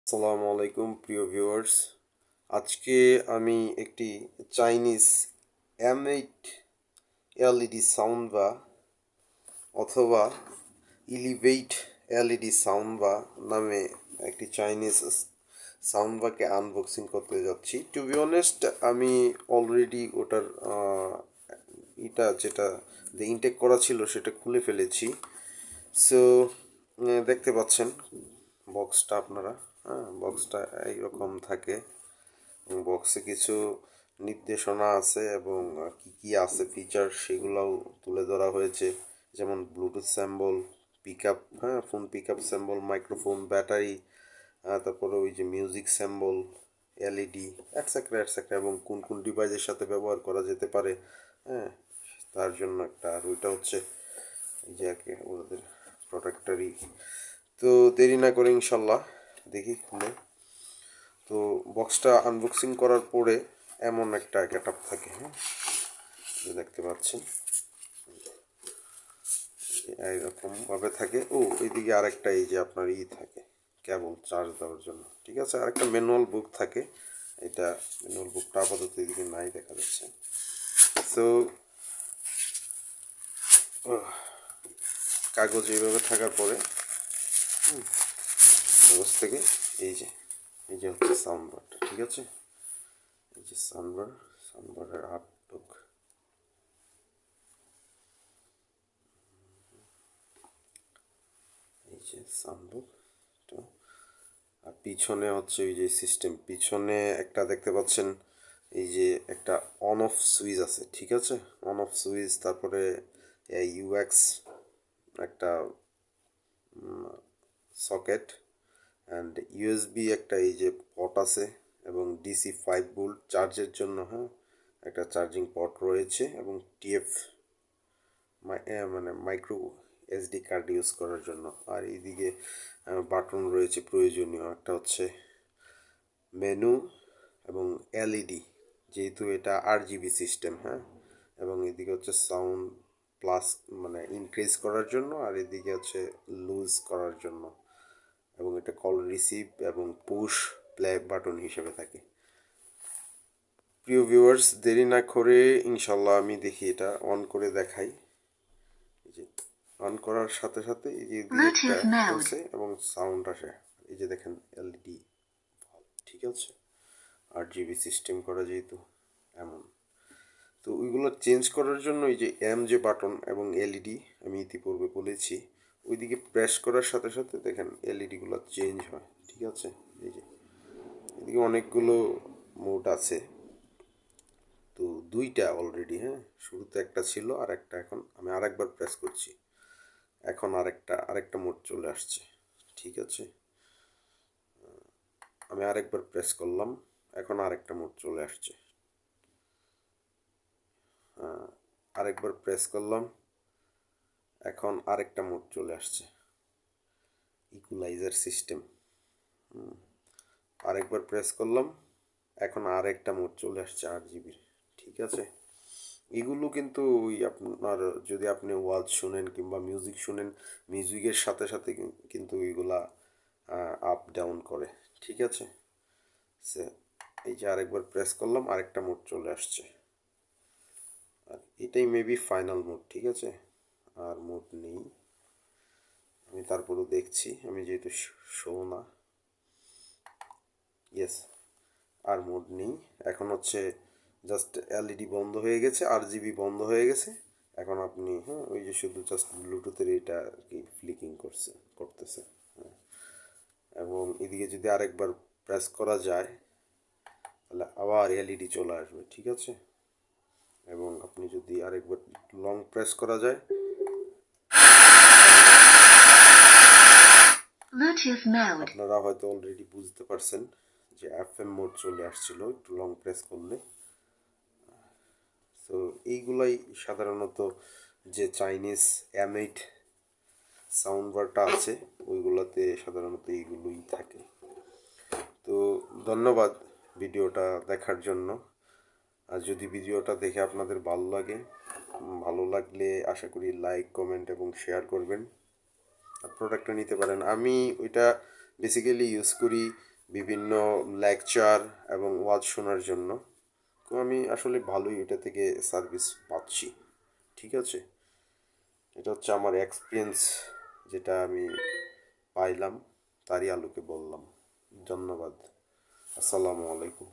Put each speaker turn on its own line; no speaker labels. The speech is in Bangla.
আসসালামু আলাইকুম প্রিয় ভিউয়ার্স। আজকে আমি একটি চাইনিজ M8 এলইডি সাউন্ড বা অথবা ইলিভেট এলইডি সাউন্ড বা নামে একটি চাইনিজ সাউন্ড বাকে আনবক্সিং করতে যাচ্ছি। টু বি অনেস্ট, আমি অলরেডি ওটার যেটা ইনটেক করা ছিল সেটা খুলে ফেলেছি। সো দেখতে পাচ্ছেন বক্সটা আপনারা। হ্যাঁ, বক্সটা এইরকম থাকে। বক্সে কিছু নির্দেশনা আছে এবং কি কি আছে ফিচার সেগুলোও তুলে ধরা হয়েছে, যেমন ব্লুটুথ স্যাম্বল, পিক আপ, হ্যাঁ phone pick up sample, microphone, battery, তারপরে ওই যে music sample, LED etcetera etcetera, এবং কোন কোন ডিভাইসের সাথে ব্যবহার করা যেতে পারে। হ্যাঁ, তার জন্য একটা, আর ওইটা হচ্ছে এই যে ওদের প্রোডাক্টারই। তো দেরি না করে ইনশাল্লাহ দেখি খুলে। তো বক্সটা আনবক্সিং করার পরে এমন একটা গেট আপ থাকে। হ্যাঁ, দেখতে পাচ্ছেন এইরকম ভাবে থাকে। ও এইদিকে আরেকটা এই যে আপনার থাকে কেবল চার্জ দেওয়ার জন্য। ঠিক আছে, আরেকটা ম্যানুয়াল বুক থাকে। এটা ম্যানুয়াল বুকটা আপাতত এদিকে নাই, দেখা যাচ্ছে। সো কাগজ এইভাবে থাকার পরে কাগজ থেকে এই যে হচ্ছে সাউন্ড বারটা। ঠিক আছে, এই যে সাউন্ড বারের আউটলুক। এই যে সাউন্ড, আর পিছনে হচ্ছে ওই যে সিস্টেম, পিছনে একটা দেখতে পাচ্ছেন এই যে একটা অন অফ সুইচ আছে। ঠিক আছে, অন অফ সুইচ, তারপরে ইউএক্স একটা সকেট, অ্যান্ড ইউএসবি একটা এই যে পট আছে, এবং ডিসি 5 ভোল্ট চার্জের জন্য, হ্যাঁ, একটা চার্জিং পট রয়েছে, এবং টিএফ মানে মাইক্রো এসডি কার্ড ইউজ করার জন্য। আর এইদিকে বাটন রয়েছে প্রয়োজনীয়, একটা হচ্ছে মেনু এবং এলইডি, যেহেতু এটা RGB সিস্টেম। হ্যাঁ, এবং এদিকে হচ্ছে সাউন্ড প্লাস মানে ইনক্রিজ করার জন্য, আর এদিকে হচ্ছে লুজ করার জন্য, এবং এটা কল রিসিভ এবং পুশ প্লে বাটন হিসেবে থাকে। প্রিয় ভিউয়ার্স, দেরি না করে ইনশাল্লাহ আমি দেখি এটা অন করে দেখাই। এই যে অন করার সাথে সাথে এই যে দিকটা আছে এবং সাউন্ড আসে। এই যে দেখেন এলইডি। ঠিক আছে, RGB সিস্টেম করা যেহেতু এমন। তো ওইগুলো চেঞ্জ করার জন্য এই যে যে বাটন এবং এলইডি আমি ইতিপূর্বে বলেছি, ওইদিকে প্রেস করার সাথে সাথে দেখেন এলইডিগুলো চেঞ্জ হয়। ঠিক আছে, এই যে এদিকে অনেকগুলো মোড আছে। তো দুইটা অলরেডি, হ্যাঁ, শুরুতে একটা ছিল আর একটা, এখন আমি আরেকবার প্রেস করছি, এখন আরেকটা মোড চলে আসছে। ঠিক আছে, আমি আরেকবার প্রেস করলাম, এখন আরেকটা মোড চলে আসছে। আরেকবার প্রেস করলাম, এখন আরেকটা মোড চলে আসছে, ইকুলাইজার সিস্টেম। আরেকবার প্রেস করলাম, এখন আরেকটা মোড চলে আসছে RGB। ঠিক আছে, এগুলো কিন্তু ওই আপনার যদি আপনি ওয়াজ শুনেন কিংবা মিউজিক শুনেন, মিউজিকের সাথে সাথে কিন্তু এইগুলা আপ ডাউন করে। ঠিক আছে, এই যে আরেকবার প্রেস করলাম, আরেকটা মোড চলে আসছে, আর এটাই মেবি ফাইনাল মোড। ঠিক আছে, আর মোড নেই, আমি তারপরেও দেখছি, আমি যেহেতু শো না। ইয়েস, আর মোড নেই। এখন হচ্ছে জাস্ট এলইডি বন্ধ হয়ে গেছে, RGB বন্ধ হয়ে গেছে। এখন আপনি, হ্যাঁ, ওই যে শুধু জাস্ট ব্লুটুথের এটা আর কি ফ্লিকিং করতেছে। হ্যাঁ, এবং এদিকে যদি আরেকবার প্রেস করা যায় তাহলে আবার এলইডি চলে আসবে। ঠিক আছে, এবং আপনি যদি আরেকবার লং প্রেস করা যায়, আপনারা হয়তো অলরেডি বুঝতে পারছেন যে FM মোড চলে আসছিল একটু লং প্রেস করলে। তো এইগুলাই সাধারণত যে চাইনিজ M8 সাউন্ড বারটা আছে ওইগুলোতে সাধারণত এইগুলোই থাকে। তো ধন্যবাদ ভিডিওটা দেখার জন্য। আর যদি ভিডিওটা দেখে আপনাদের ভালো লাগলে আশা করি লাইক, কমেন্ট এবং শেয়ার করবেন, আর প্রোডাক্টটা নিতে পারেন। আমি ওইটা বেসিক্যালি ইউজ করি বিভিন্ন লেকচার এবং ওয়াজ শোনার জন্য। তো আমি আসলে ভালোই এটা থেকে সার্ভিস পাচ্ছি। ঠিক আছে, এটা হচ্ছে আমার এক্সপিরিয়েন্স, যেটা আমি পাইলাম তারই আলোকে বললাম। ধন্যবাদ। আসসালামু আলাইকুম।